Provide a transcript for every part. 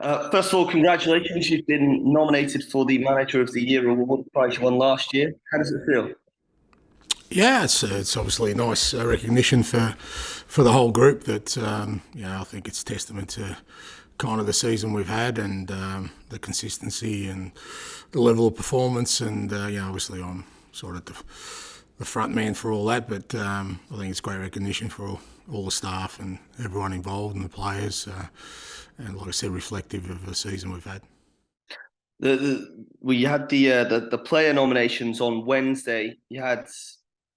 First of all, congratulations. You've been nominated for the Manager of the Year award, the prize you won last year. How does it feel? Yeah, it's obviously a nice recognition for the whole group. That I think it's testament to kind of the season we've had and the consistency and the level of performance. And obviously I'm sort of the front man for all that, but I think it's great recognition for all the staff and everyone involved and the players. And like I said, reflective of the season we've had. We had the player nominations on Wednesday. You had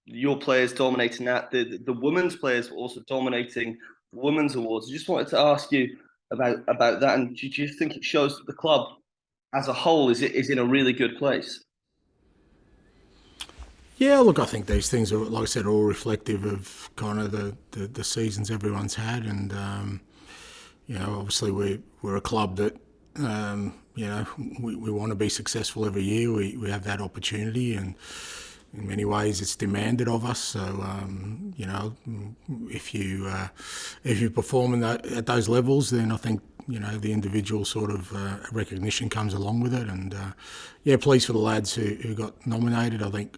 your players dominating that. The women's players were also dominating the women's awards. I just wanted to ask you about that. And do you think it shows that the club as a whole is in a really good place? Yeah, look, I think these things are, like I said, all reflective of kind of the seasons everyone's had, and obviously we're a club that we want to be successful every year. We have that opportunity, and in many ways it's demanded of us. So if you perform at those levels, then I think the individual sort of recognition comes along with it. And pleased for the lads who got nominated. I think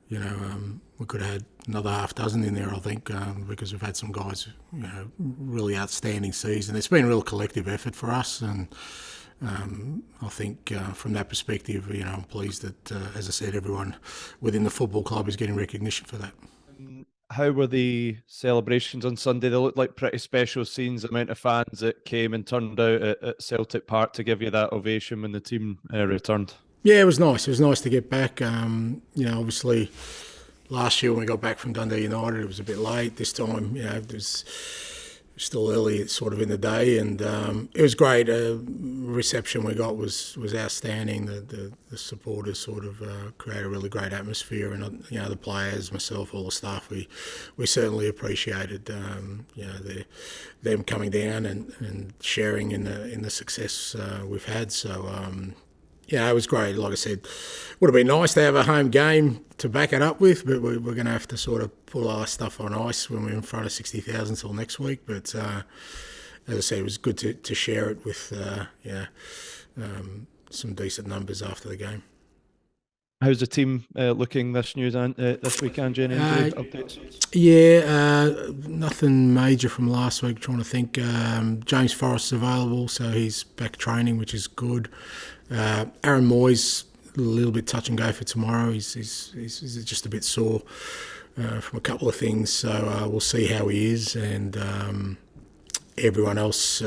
we could have had another half dozen in there, I think, because we've had some guys, really outstanding season. It's been a real collective effort for us, and I think from that perspective, I'm pleased that, as I said, everyone within the football club is getting recognition for that. How were the celebrations on Sunday? They looked like pretty special scenes, the amount of fans that came and turned out at Celtic Park to give you that ovation when the team returned. Yeah, it was nice. It was nice to get back. Obviously, last year when we got back from Dundee United, it was a bit late. This time, it was still early, sort of in the day, and it was great. Reception we got was outstanding. The supporters sort of created a really great atmosphere, and the players, myself, all the staff, we certainly appreciated them coming down and sharing in the success we've had. So. It was great. Like I said, would have been nice to have a home game to back it up with, but we're going to have to sort of pull our stuff on ice when we're in front of 60,000 until next week. But as I said, it was good to share it with some decent numbers after the game. How's the team looking this weekend, Jenny? Updates? Nothing major from last week. Trying to think. James Forrest's available, so he's back training, which is good. Aaron Moy's a little bit touch and go for tomorrow. He's just a bit sore from a couple of things, so we'll see how he is. And everyone else,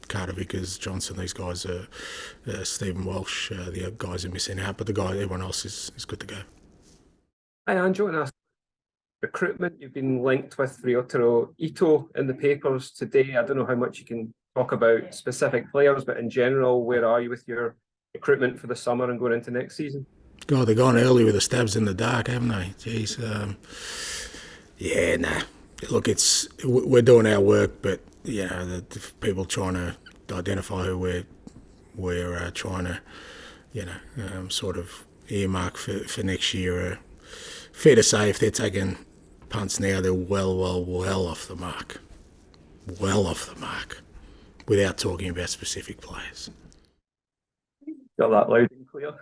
Carter Vickers, Johnson, these guys are Stephen Walsh, the guys are missing out, but everyone else is good to go. Hi, Ange. I want to ask, recruitment, you've been linked with Ryotaro Ito in the papers today. I don't know how much you can talk about specific players, but in general, where are you with your recruitment for the summer and going into next season? God, they've gone early with the stabs in the dark, haven't they? Jeez. Look, we're doing our work, but the people trying to identify who we're trying to sort of earmark for next year. Fair to say, if they're taking punts now, they're well off the mark. Well off the mark, without talking about specific players. Got that loud and clear.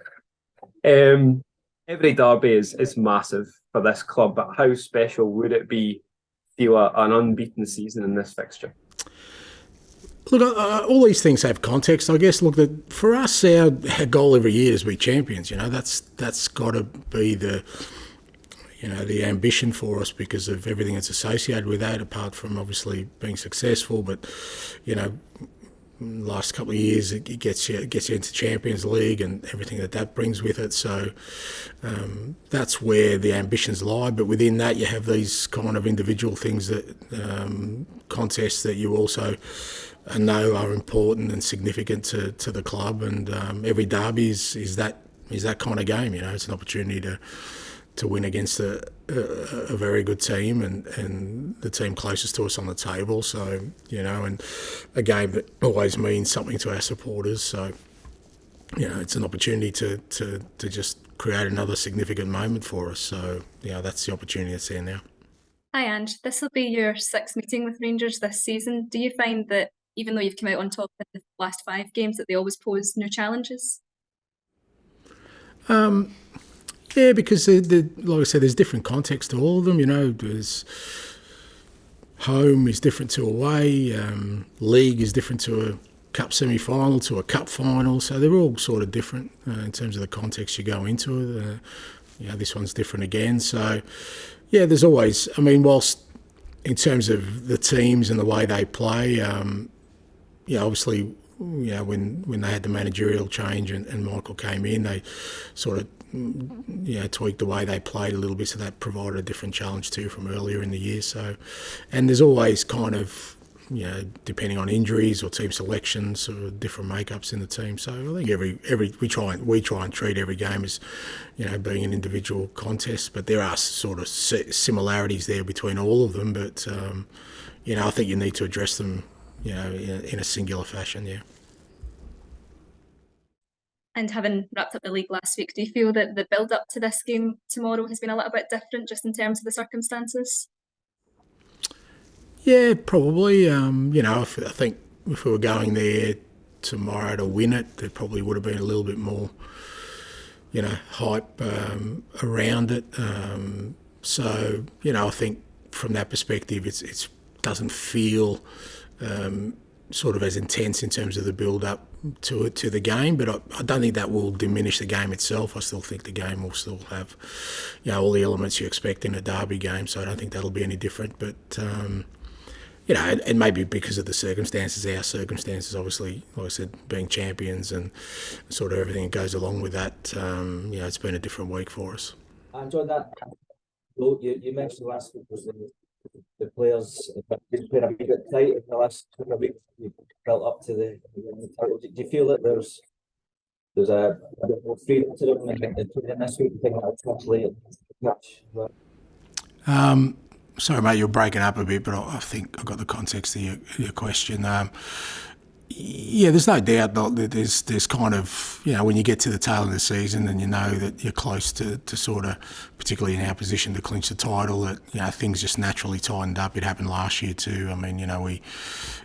Every derby is massive for this club, but how special would it be to feel an unbeaten season in this fixture? Look, all these things have context, I guess. Look, for us, our goal every year is to be champions. That's got to be the ambition for us because of everything that's associated with that, apart from obviously being successful. But, last couple of years, it gets you into Champions League and everything that brings with it. So that's where the ambitions lie. But within that, you have these kind of individual things contests that you also know are important and significant to the club. And every derby is that kind of game. It's an opportunity to win against a very good team and the team closest to us on the table. So, and a game that always means something to our supporters. So, it's an opportunity to just create another significant moment for us. So, that's the opportunity that's there now. Hi, Ange. This will be your sixth meeting with Rangers this season. Do you find that even though you've come out on top in the last 5 games, that they always pose new challenges? Yeah, because like I said, there's different context to all of them. There's home is different to away, league is different to a cup semi-final, to a cup final. So they're all sort of different in terms of the context you go into it. This one's different again. So, yeah, there's always, whilst in terms of the teams and the way they play, obviously, when they had the managerial change and Michael came in, they sort of tweaked the way they played a little bit, so that provided a different challenge too from earlier in the year. So, and there's always kind of, depending on injuries or team selections or different makeups in the team. So I think we try and treat every game as, being an individual contest. But there are sort of similarities there between all of them. But I think you need to address them, in a singular fashion. Yeah. And having wrapped up the league last week, do you feel that the build-up to this game tomorrow has been a little bit different just in terms of the circumstances? Yeah, probably. I think if we were going there tomorrow to win it, there probably would have been a little bit more, hype around it. So, I think from that perspective, it doesn't feel sort of as intense in terms of the build-up to the game, but I don't think that will diminish the game itself. I still think the game will still have, all the elements you expect in a derby game, so I don't think that'll be any different. But, and maybe because of the circumstances, our circumstances, obviously, like I said, being champions and sort of everything that goes along with that, it's been a different week for us. And on that, you mentioned last week was the players been playing a wee bit tight in the last couple of weeks. You built up to the title. Do you feel that there's a bit more freedom to them in this week? You think that'll translate much? Sorry, mate, you're breaking up a bit, but I think I got the context of your question. Yeah, there's no doubt that there's kind of, when you get to the tail of the season and you know that you're close to sort of, particularly in our position, to clinch the title, that, things just naturally tightened up. It happened last year too.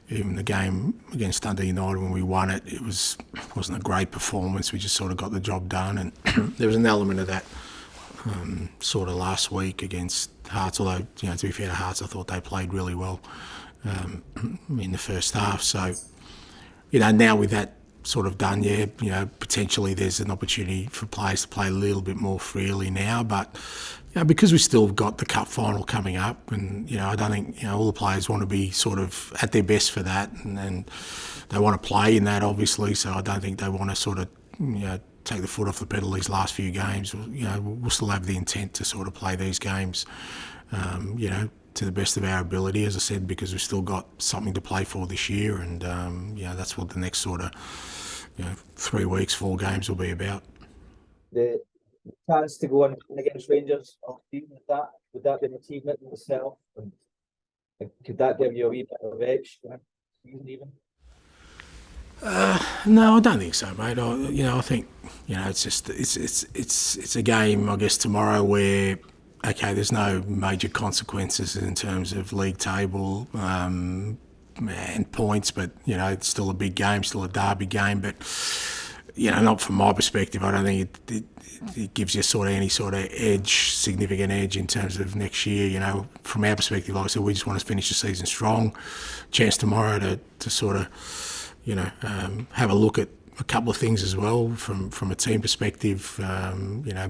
Even the game against Dundee United when we won it, wasn't a great performance. We just sort of got the job done, and there was an element of that sort of last week against Hearts, although, to be fair to Hearts, I thought they played really well in the first half. So, now with that sort of done, potentially there's an opportunity for players to play a little bit more freely now. But, because we've still got the cup final coming up, and, I don't think, all the players want to be sort of at their best for that, and they want to play in that, obviously. So I don't think they want to sort of, take the foot off the pedal these last few games. We'll still have the intent to sort of play these games, to the best of our ability, as I said, because we've still got something to play for this year, and that's what the next sort of 3 weeks, 4 games will be about. The chance to go on against Rangers off team, would that be an achievement in itself? And could that give you a wee bit of edge season even? No, I don't think so, mate. I think it's just it's a game, I guess, tomorrow where, okay, there's no major consequences in terms of league table and points, but it's still a big game, still a derby game. But not from my perspective. I don't think it gives you sort of any sort of significant edge in terms of next year. From our perspective, like I said, we just want to finish the season strong. Chance tomorrow to sort of have a look at a couple of things as well from a team perspective,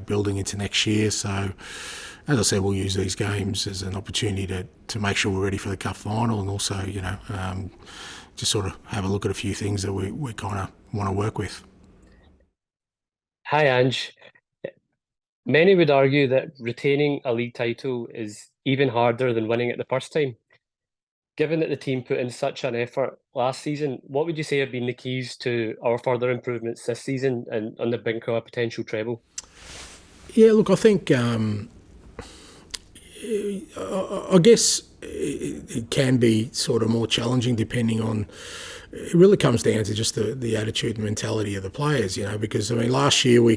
building into next year. So, as I said, we'll use these games as an opportunity to make sure we're ready for the cup final, and also, just sort of have a look at a few things that we kind of want to work with. Hi, Ange. Many would argue that retaining a league title is even harder than winning it the first time. Given that the team put in such an effort last season, what would you say have been the keys to our further improvements this season and on the brink of a potential treble? Yeah, look, I think I guess it can be sort of more challenging depending on. It really comes down to just the attitude and mentality of the players, because last year we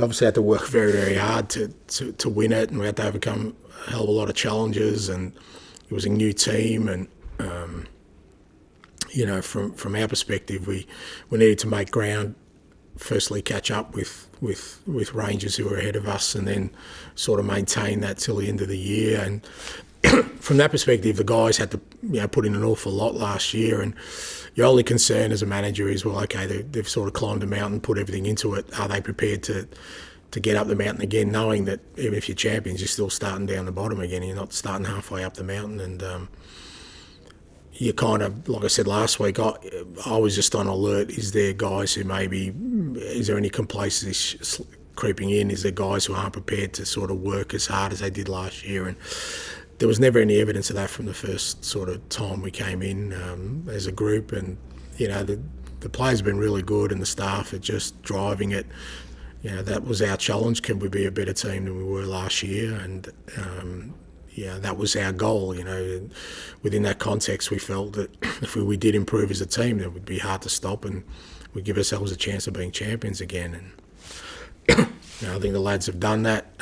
obviously had to work very, very hard to win it, and we had to overcome a hell of a lot of challenges, and it was a new team, and you know, from our perspective, we needed to make ground. Firstly, catch up with Rangers who were ahead of us, and then sort of maintain that till the end of the year. And from that perspective, the guys had to, you know, put in an awful lot last year. And your only concern as a manager is, well, okay, they've sort of climbed a mountain, put everything into it. Are they prepared to get up the mountain again, knowing that even if you're champions, you're still starting down the bottom again. You're not starting halfway up the mountain. And you kind of, like I said last week, I was just on alert. Is there guys who is there any complacency creeping in? Is there guys who aren't prepared to sort of work as hard as they did last year? And there was never any evidence of that from the first sort of time we came in as a group. And, you know, the players have been really good, and the staff are just driving it. You know, that was our challenge. Can we be a better team than we were last year? And, yeah, that was our goal. You know, within that context, we felt that if we did improve as a team, that would be hard to stop, and we'd give ourselves a chance of being champions again. And you know, I think the lads have done that.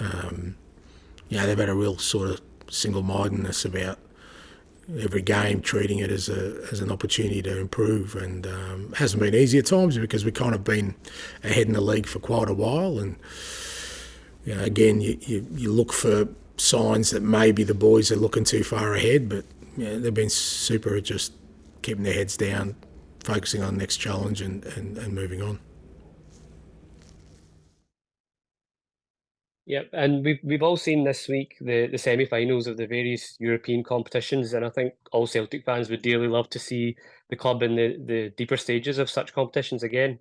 Yeah, they've had a real sort of single-mindedness about every game, treating it as an opportunity to improve. And it hasn't been easy at times because we've kind of been ahead in the league for quite a while. And you know, again, you look for signs that maybe the boys are looking too far ahead, but you know, they've been super at just keeping their heads down, focusing on the next challenge and moving on. Yep, and we've all seen this week the semi-finals of the various European competitions, and I think all Celtic fans would dearly love to see the club in the deeper stages of such competitions again.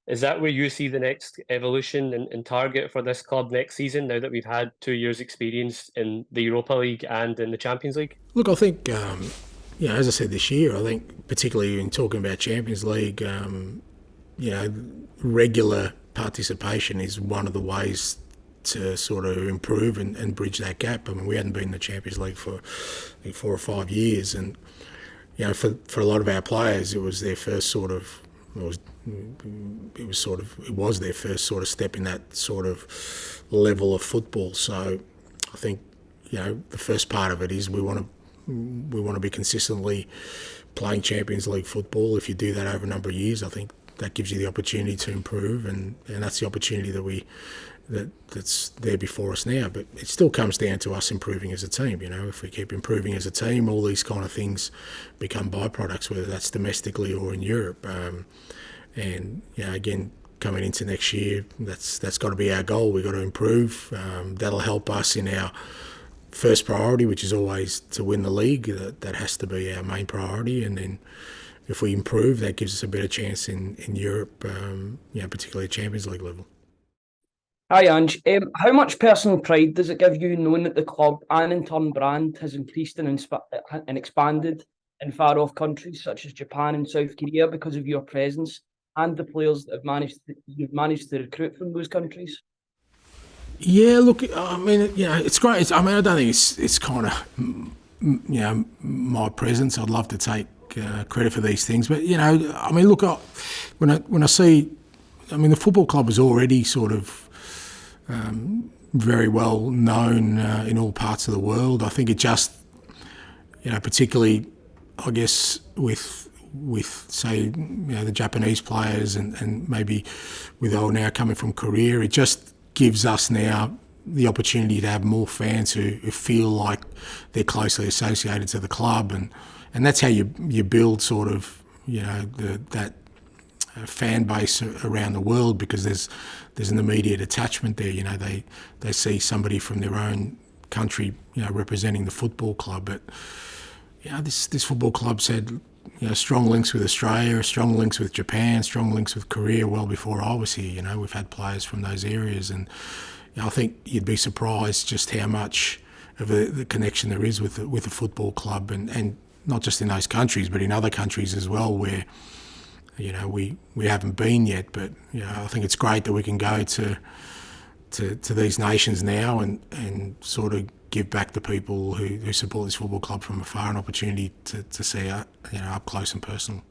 Is that where you see the next evolution and target for this club next season, now that we've had 2 years' experience in the Europa League and in the Champions League? Look, I think, you know, as I said this year, I think particularly in talking about Champions League, you know, regular participation is one of the ways to sort of improve and bridge that gap. I mean, we hadn't been in the Champions League for I think 4 or 5 years, and you know, for a lot of our players, it was their first sort of it was their first sort of step in that sort of level of football. So I think, you know, the first part of it is we want to be consistently playing Champions League football. If you do that over a number of years, I think that gives you the opportunity to improve, and that's the opportunity that's there before us now. But it still comes down to us improving as a team. You know, if we keep improving as a team, all these kind of things become byproducts, whether that's domestically or in Europe. And you know, again, coming into next year, that's got to be our goal. We've got to improve. That'll help us in our first priority, which is always to win the league. That has to be our main priority. And then if we improve, that gives us a better chance in Europe, you know, particularly at Champions League level. Hi Ange, how much personal pride does it give you knowing that the club and in turn brand has increased and expanded in far off countries such as Japan and South Korea because of your presence and the players that you've managed to recruit from those countries? Yeah, look, I mean, you know, it's great. I mean, I don't think it's kind of, you know, my presence. I'd love to take credit for these things, but you know, I mean, look, when I see, I mean, the football club is already sort of very well known in all parts of the world. I think it just, you know, particularly, I guess, with say, you know, the Japanese players and maybe with now coming from Korea, it just gives us now the opportunity to have more fans who feel like they're closely associated to the club, and that's how you build sort of, you know, that fan base around the world, because there's an immediate attachment there. You know, they see somebody from their own country, you know, representing the football club. But you know, this football club's had, you know, strong links with Australia, strong links with Japan, strong links with Korea well before I was here. You know, we've had players from those areas, and you know, I think you'd be surprised just how much of the connection there is with the football club, and not just in those countries, but in other countries as well, where, you know, we haven't been yet. But you know, I think it's great that we can go to these nations now and sort of give back to people who support this football club from afar an opportunity to see it, you know, up close and personal.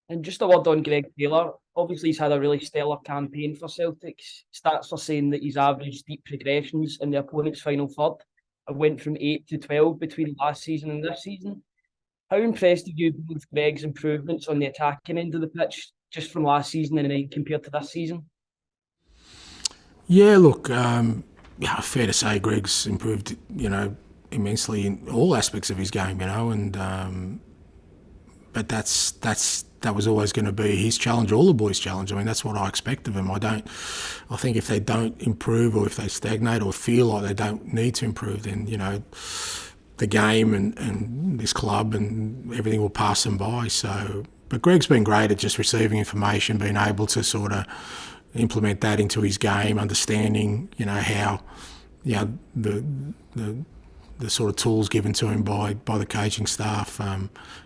And just a word on Greg Taylor. Obviously, he's had a really stellar campaign for Celtic. Stats are saying that he's averaged deep progressions in the opponent's final third. It went from 8 to 12 between last season and this season. How impressed have you been with Greg's improvements on the attacking end of the pitch just from last season and then compared to this season? Yeah, look, fair to say Greg's improved, immensely in all aspects of his game, and but that was always going to be his challenge, all the boys' challenge. I mean, that's what I expect of him. I think if they don't improve or if they stagnate or feel like they don't need to improve, then, the game and this club and everything will pass them by. So, but Greg's been great at just receiving information, being able to sort of implement that into his game, understanding, how, the sort of tools given to him by the coaching staff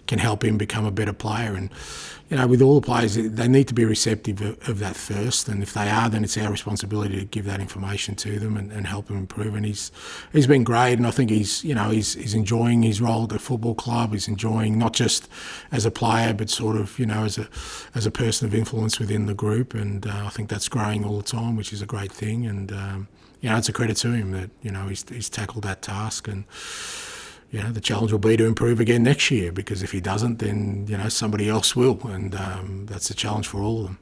can help him become a better player. And, with all the players, they need to be receptive of that first. And if they are, then it's our responsibility to give that information to them and help them improve. And he's been great. And I think he's enjoying his role at the football club. He's enjoying not just as a player, but sort of, as a person of influence within the group. And I think that's growing all the time, which is a great thing. And, it's a credit to him that, he's tackled that task. And, the challenge will be to improve again next year, because if he doesn't, then, somebody else will. And that's a challenge for all of them.